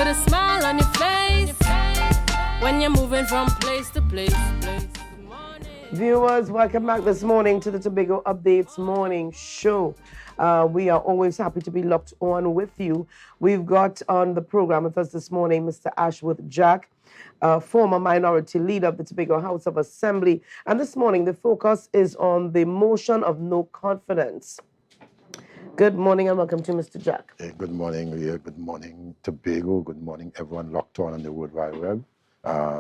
with a smile on your face when you're moving from place to place. Good morning. Viewers, welcome back this morning to the Tobago Updates Morning Show. We are always happy to be locked on with you. We've got on the program with us this morning Mr. Ashworth Jack, former minority leader of the Tobago House of Assembly. And this morning, the focus is on the motion of no confidence. Good morning and welcome to Mr. Jack. Good morning, Ria. Good morning, Tobago. Good morning, everyone locked on the World Wide Web.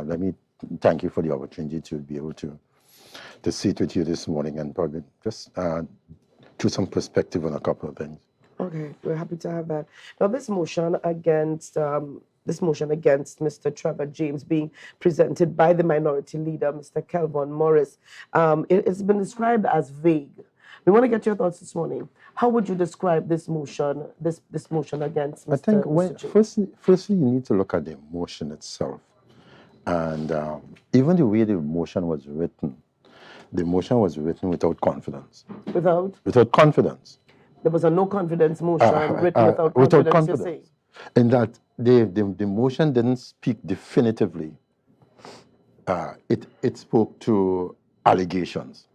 Let me thank you for the opportunity to be able to sit with you this morning and probably just to some perspective on a couple of things. Okay, we're happy to have that. Now, this motion against Mr. Trevor James being presented by the minority leader, Mr. Kelvin Morris, it's been described as vague. We want to get your thoughts this morning. How would you describe this motion, this motion against Mr. I think Mr. firstly, you need to look at the motion itself. And even the way the motion was written without confidence. Without confidence. There was a no confidence motion written without confidence, you're saying? In that the motion didn't speak definitively. It spoke to allegations.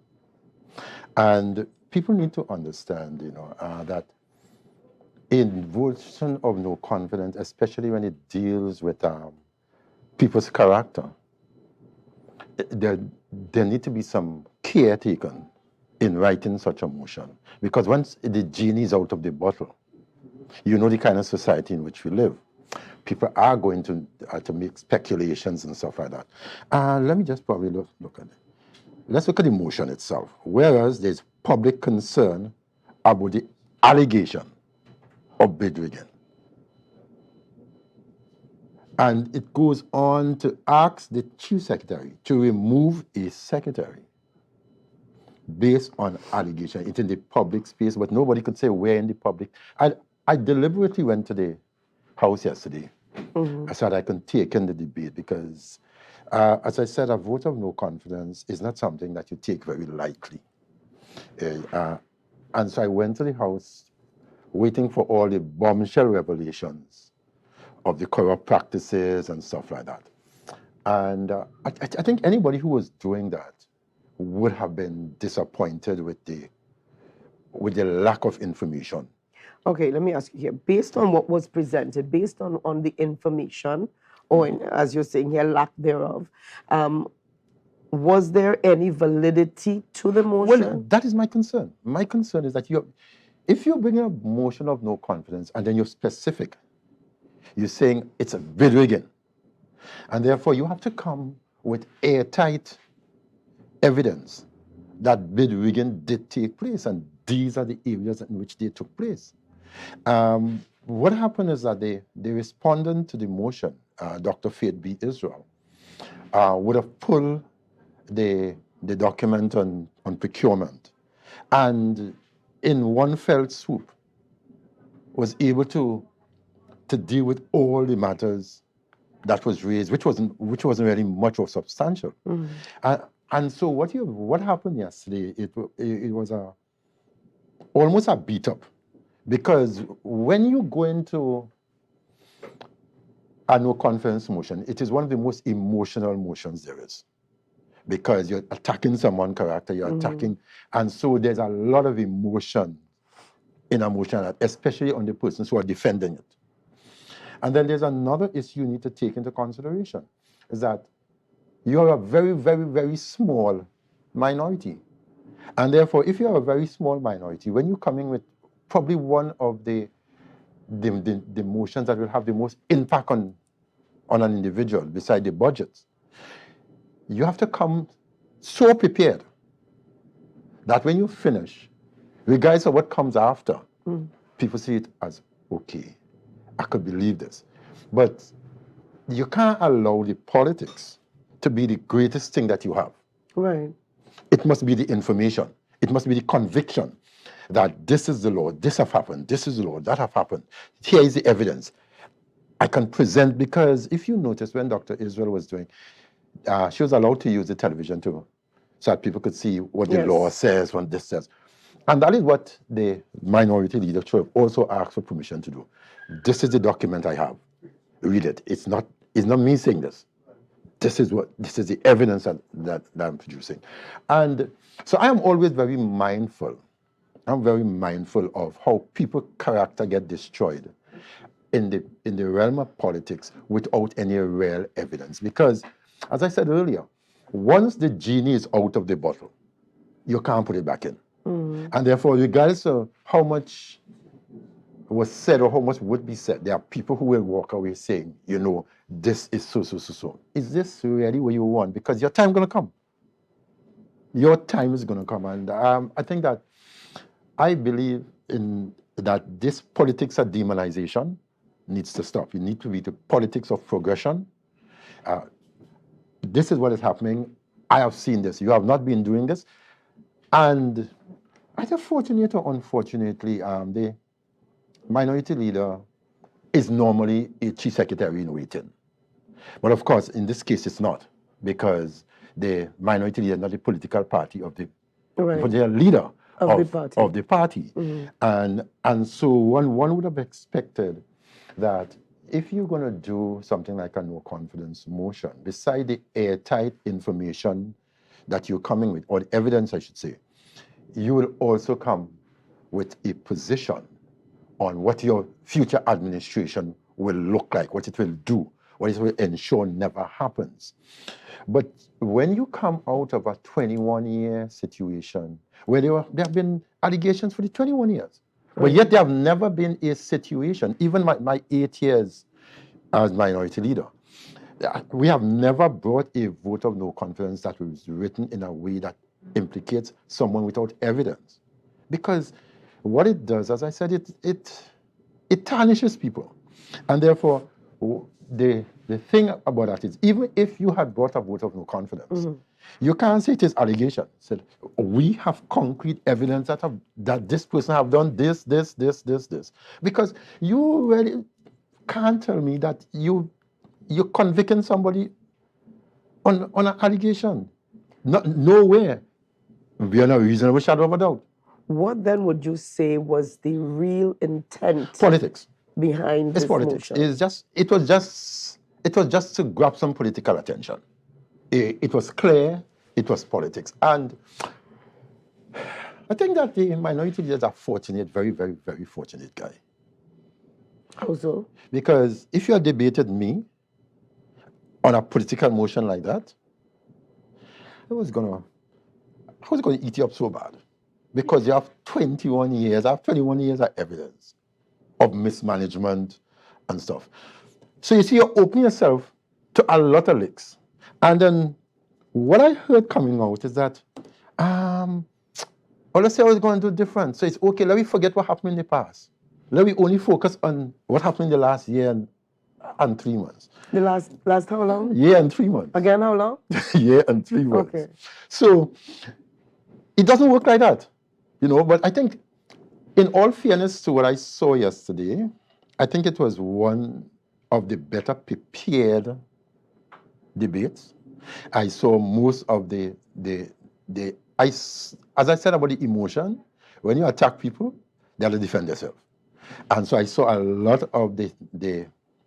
And people need to understand, that in motion of no confidence, especially when it deals with people's character, there need to be some care taken in writing such a motion. Because once the genie is out of the bottle, you know the kind of society in which we live. People are going to make speculations and stuff like that. Let me just probably look at it. Let's look at the motion itself. Whereas there's public concern about the allegation of bid rigging. And it goes on to ask the chief secretary to remove a secretary based on allegation. It's in the public space, but nobody could say where in the public. I deliberately went to the House yesterday so that I can take in the debate because, as I said, a vote of no confidence is not something that you take very lightly. And so I went to the House waiting for all the bombshell revelations of the corrupt practices and stuff like that. And I think anybody who was doing that would have been disappointed with the lack of information. Okay, let me ask you here. Based on what was presented, based on the information, or as you're saying here, lack thereof, was there any validity to the motion? Well, that is my concern. My concern is that if you bring a motion of no confidence and then you're specific, you're saying it's a bid rigging, and therefore you have to come with airtight evidence that bid rigging did take place, and these are the areas in which they took place. What happened is that the respondent to the motion, Dr. Faith B. Israel, would have pulled the document on procurement, and in one fell swoop was able to deal with all the matters that was raised, which wasn't really much of substantial. And so what happened yesterday? It was almost a beat up, because when you go into a no confidence motion, it is one of the most emotional motions there is, because you're attacking someone's character, you're attacking, and so there's a lot of emotion in a motion, especially on the persons who are defending it. And then there's another issue you need to take into consideration, is that you're a very, very, very small minority. And therefore, if you're a very small minority, when you're coming with probably one of the motions that will have the most impact on an individual beside the budget, you have to come so prepared that when you finish, regardless of what comes after, people see it as, okay, I could believe this. But you can't allow the politics to be the greatest thing that you have. Right. It must be the information. It must be the conviction that this is the law, this have happened, this is the law, that have happened. Here is the evidence. I can present, because if you notice when Dr. Israel was doing, she was allowed to use the television too, so that people could see what the law says, what this says. And that is what the minority leadership also asked for permission to do. This is the document I have. Read it. It's not me saying this. This is the evidence that I'm producing. And so I am always very mindful. I'm very mindful of how people's character get destroyed in the realm of politics without any real evidence. Because, as I said earlier, once the genie is out of the bottle, you can't put it back in. And therefore, regardless of how much was said or how much would be said, there are people who will walk away saying, this is so. Is this really what you want? Because your time is going to come. Your time is going to come. And I think that I believe in that this politics of demonization needs to stop. It needs to be the politics of progression. This is what is happening. I have seen this. You have not been doing this. And either fortunately or unfortunately, the minority leader is normally a chief secretary in waiting. But of course, in this case, it's not, because the minority leader is not the political party of the, but they are leader of the party. And so one would have expected that if you're going to do something like a no confidence motion, beside the airtight information that you're coming with, or the evidence, I should say, you will also come with a position on what your future administration will look like, what it will do, what it will ensure never happens. But when you come out of a 21-year situation where there have been allegations for the 21 years, but yet there have never been a situation, even my 8 years as minority leader, we have never brought a vote of no confidence that was written in a way that implicates someone without evidence. Because what it does, as I said, it tarnishes people. And therefore, the thing about that is, even if you had brought a vote of no confidence, you can't say it is allegation. Said, we have concrete evidence that this person have done this. Because you really can't tell me that you're convicting somebody on an allegation. Nowhere. Beyond a reasonable shadow of a doubt. What then would you say was the real intent? Politics. Behind it's this politics. motion? It was just to grab some political attention. It was clear. It was politics. And I think that the minority leaders are fortunate, very, very, very fortunate, guy. How so? Because if you had debated me on a political motion like that, I was gonna eat you up so bad. Because you have 21 years, I have 21 years of evidence of mismanagement and stuff. So you see, you're opening yourself to a lot of licks. And then what I heard coming out is that, let's say I was going to do different. So it's okay, let me forget what happened in the past. Let me only focus on what happened in the last year and 3 months. The last how long? Year and 3 months. Again, how long? Year and 3 months. Okay. So it doesn't work like that, but I think, in all fairness to what I saw yesterday, I think it was one of the better prepared debates. I saw most of as I said about the emotion, when you attack people, they have to defend themselves. And so I saw a lot of the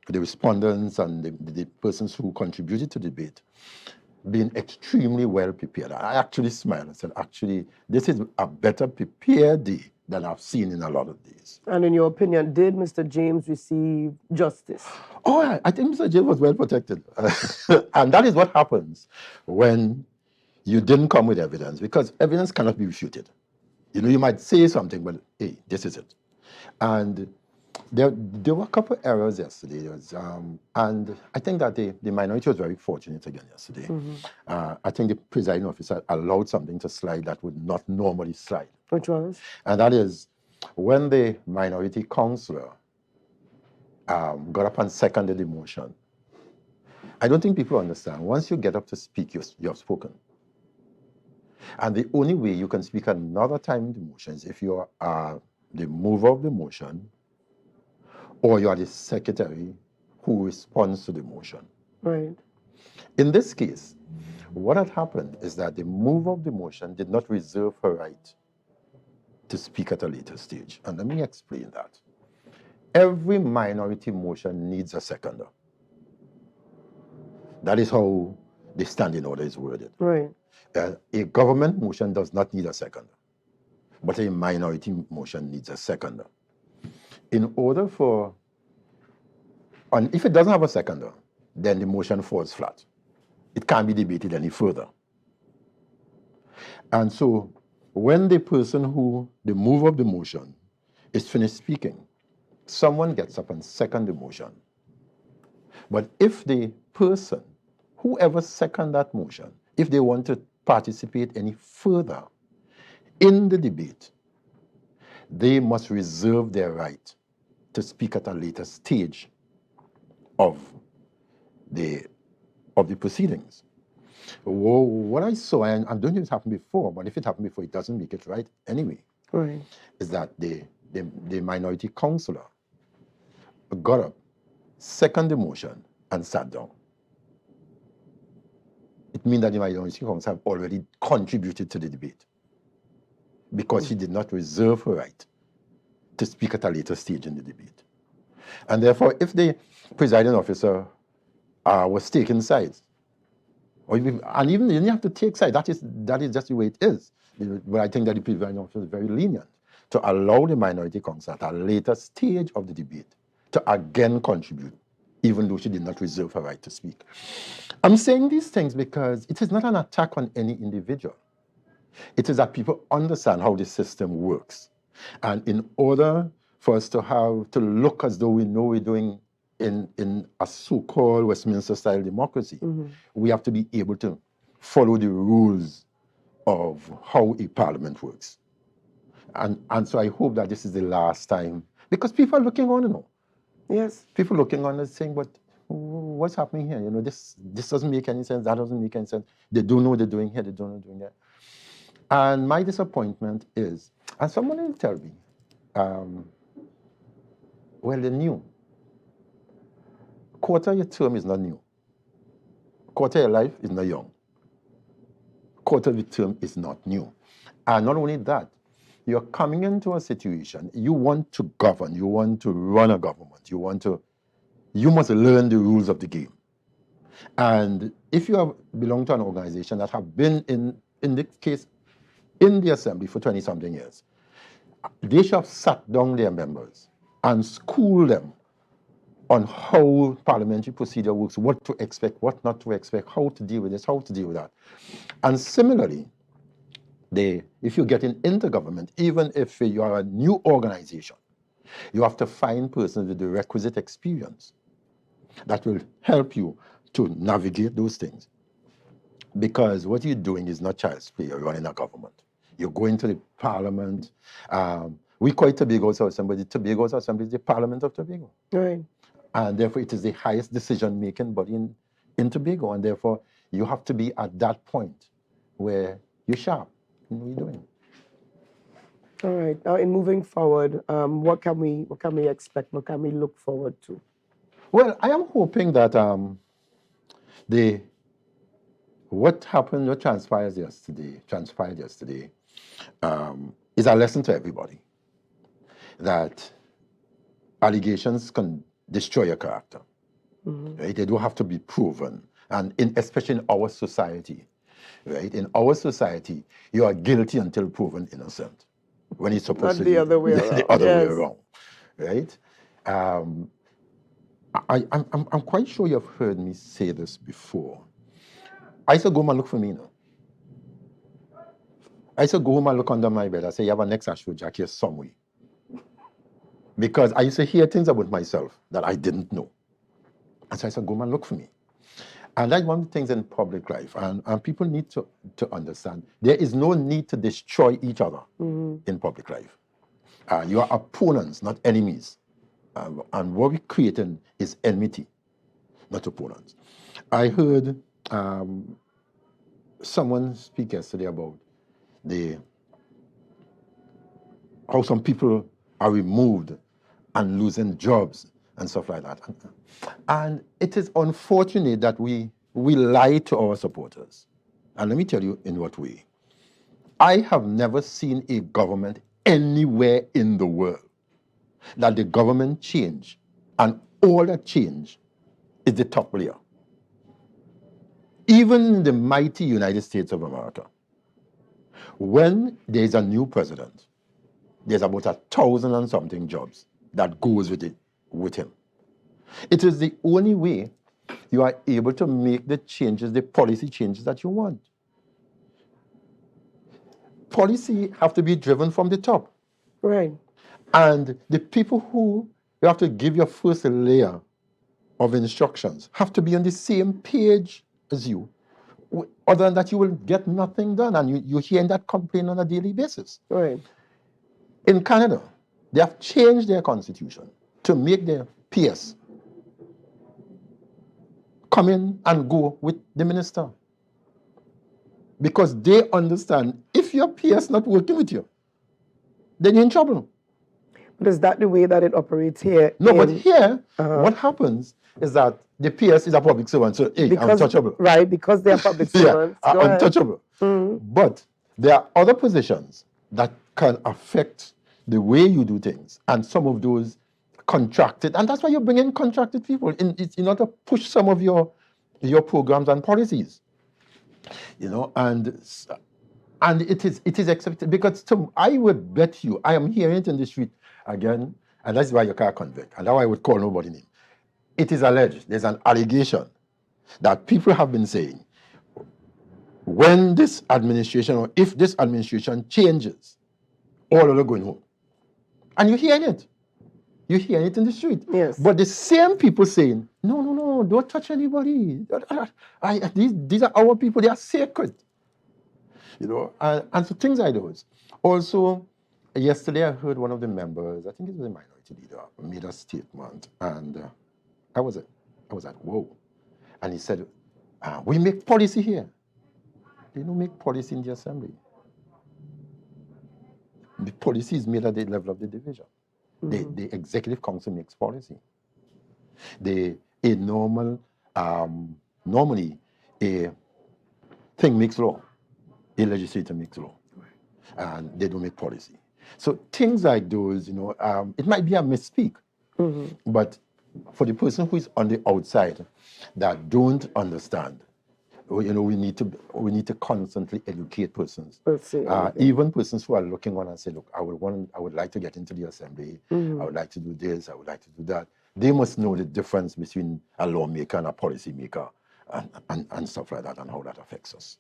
respondents and the persons who contributed to the debate being extremely well prepared. I actually smiled and said, actually, this is a better prepared day than I've seen in a lot of days. And in your opinion, did Mr. James receive justice? Oh, I think Mr. James was well protected. And that is what happens when you didn't come with evidence, because evidence cannot be refuted. You might say something, but hey, this is it. And there were a couple of errors yesterday. And I think that the minority was very fortunate again yesterday. I think the presiding officer allowed something to slide that would not normally slide. Which was? And that is when the minority councillor got up and seconded the motion. I don't think people understand. Once you get up to speak, you have spoken. And the only way you can speak another time in the motion is if you are the mover of the motion, or you are the secretary who responds to the motion. Right. In this case, what had happened is that the mover of the motion did not reserve her right to speak at a later stage. And let me explain that. Every minority motion needs a seconder. That is how the standing order is worded. Right. A government motion does not need a seconder, but a minority motion needs a seconder. In order for, and if it doesn't have a seconder, then the motion falls flat. It can't be debated any further. And so when the person who, the mover of the motion, is finished speaking, someone gets up and second the motion. But if the person, whoever second that motion, if they want to participate any further in the debate, they must reserve their right to speak at a later stage of the proceedings. What I saw, and I don't think it's happened before, but if it happened before, it doesn't make it right anyway, Right. is that the minority councillor got up, seconded the motion, and sat down. It means that the minority councillor have already contributed to the debate because she did not reserve her right to speak at a later stage in the debate. And therefore, if the presiding officer was taking sides, and even you didn't have to take sides, that is just the way it is. But I think that the presiding officer is very lenient to allow the minority councillor at a later stage of the debate to again contribute, even though she did not reserve her right to speak. I'm saying these things because it is not an attack on any individual. It is that people understand how the system works. And in order for us to look as though we know we're doing in a so-called Westminster-style democracy, we have to be able to follow the rules of how a parliament works. And so I hope that this is the last time, because people are looking on, you know. Yes. People looking on and saying, but what's happening here? You know, this doesn't make any sense, that doesn't make any sense. They don't know what they're doing here, they don't know what they're doing there. And my disappointment is, and someone will tell me, well, they're new. Quarter your term is not new. Quarter your life is not young. Quarter of your term is not new. And not only that, you're coming into a situation, you want to govern, you want to run a government, you must learn the rules of the game. And if you belong to an organization that have been in this case, in the assembly for 20-something years, they should have sat down their members and schooled them on how parliamentary procedure works, what to expect, what not to expect, how to deal with this, how to deal with that. And similarly, if you're getting into government, even if you are a new organization, you have to find persons with the requisite experience that will help you to navigate those things. Because what you're doing is not child's play, you're running a government. You're going to the parliament. We call it Tobago Assembly. The Tobago Assembly is the parliament of Tobago. Right. And therefore, it is the highest decision-making body in Tobago. And therefore, you have to be at that point where you're sharp in what you're doing. All right. Now, in moving forward, what can we expect? What can we look forward to? Well, I am hoping that what transpired yesterday, is a lesson to everybody that allegations can destroy your character. Right? They don't have to be proven, and especially in our society, right? In our society, you are guilty until proven innocent, when it's supposed to be the other way around. the other way Yes. around, right? I'm quite sure you've heard me say this before. I used to go home and look for me now. I used to go home and look under my bed. I say, you have an ex-Ashworth Jack here somewhere. Because I used to hear things about myself that I didn't know. And so I said, go home and look for me. And that's one of the things in public life. And people need to understand, there is no need to destroy each other in public life. You are opponents, not enemies. And what we're creating is enmity, not opponents. I heard someone speak yesterday about how some people are removed and losing jobs and stuff like that. And it is unfortunate that we lie to our supporters. And let me tell you in what way. I have never seen a government anywhere in the world that the government change and all that change is the top layer. Even in the mighty United States of America, when there's a new president, there's about 1,000 and something jobs that goes with him. It is the only way you are able to make the changes, the policy changes that you want. Policy have to be driven from the top. Right. And the people who you have to give your first layer of instructions have to be on the same page as you. Other than that, you will get nothing done. And you're hearing that complaint on a daily basis. Right. In Canada, they have changed their constitution to make their PS come in and go with the minister. Because they understand if your PS not working with you, then you're in trouble. But is that the way that it operates here? No, but here, what happens is that the PS is a public servant, so hey, untouchable. Right, because they are public servants. Yeah, untouchable. But there are other positions that can affect the way you do things, and some of those contracted, and that's why you bring in contracted people in order to push some of your programs and policies. You know, and it is accepted because I would bet you, I am hearing it in the street again, and that's why you can't convict, and now I would call nobody name. It is alleged, there's an allegation that people have been saying, when this administration, or if this administration changes, all of them are going home. And you're hearing it. You're hearing it in the street. Yes. But the same people saying, no, don't touch anybody. These are our people, they are sacred. You know, and so things like those. Also, yesterday I heard one of the members, I think it was a minority leader, made a statement, and I was like, whoa. And he said, we make policy here. They don't make policy in the assembly. The policy is made at the level of the division. The executive council makes policy. Normally, a thing makes law. A legislator makes law. And they don't make policy. So things like those, you know, it might be a misspeak, but for the person who is on the outside that don't understand, you know, we need to constantly educate persons. Even persons who are looking on and say, look, I would like to get into the assembly. I would like to do this. I would like to do that. They must know the difference between a lawmaker and a policy maker, and stuff like that, and how that affects us.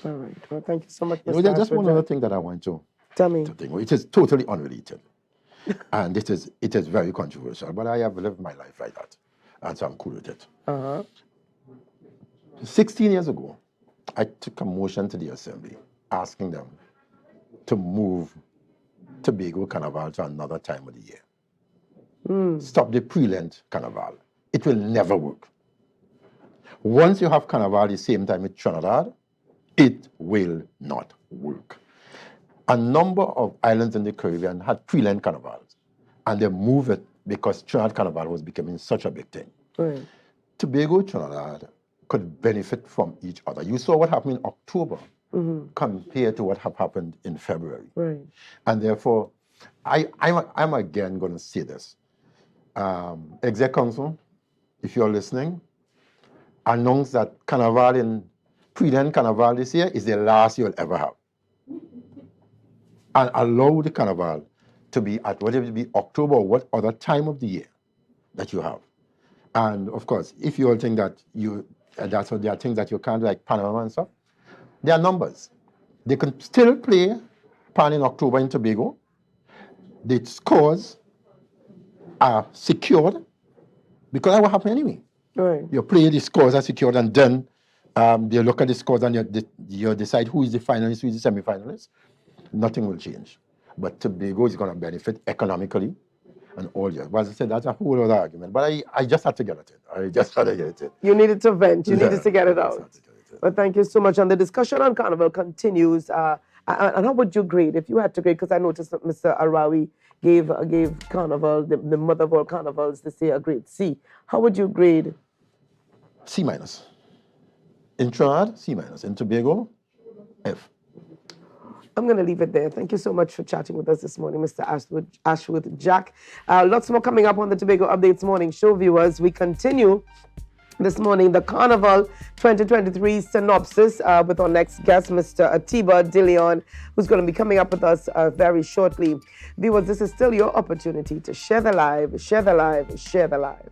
All right. Well, thank you so much, Mr. There's just one other thing that I want to tell me. It is totally unrelated, and it is very controversial. But I have lived my life like that, and so I'm cool with it. 16 years ago, I took a motion to the assembly asking them to move Tobago Carnival to another time of the year. Stop the pre-Lent Carnival. It will never work. Once you have Carnival the same time with Trinidad, it will not work. A number of islands in the Caribbean had pre-Lent Carnivals, and they moved it because Trinidad Carnival was becoming such a big thing. Right. Tobago, Trinidad could benefit from each other. You saw what happened in October compared to what have happened in February. Right. And therefore, I'm again going to say this. Exec Council, if you're listening, announce that Carnival in pre-Lent Carnival this year is the last you'll ever have. And allow the Carnival to be at whatever it be October or what other time of the year that you have. And of course, if you all think that there are things that you can't do, like Panama and stuff, there are numbers. They can still play Pan in October in Tobago. The scores are secured because that will happen anyway. Right. You play, the scores are secured, and then they look at the scores and you decide who is the finalist, who is the semi-finalist. Nothing will change. But Tobago is going to benefit economically and all that. But as I said, that's a whole other argument. But I just had to get it in. I just had to get it in. You needed to vent. You needed to get it out. But thank you so much. And the discussion on Carnival continues. And how would you grade, if you had to grade, because I noticed that Mr. Arawi gave Carnival, the mother of all carnivals, this year, a grade C. How would you grade? C-. In Trinidad, C-. In Tobago, F. I'm going to leave it there. Thank you so much for chatting with us this morning, Mr. Ashworth Jack. Lots more coming up on the Tobago Updates Morning Show, viewers. We continue this morning, the Carnival 2023 synopsis with our next guest, Mr. Atiba Dilion, who's going to be coming up with us very shortly. Viewers, this is still your opportunity to share the live, share the live, share the live.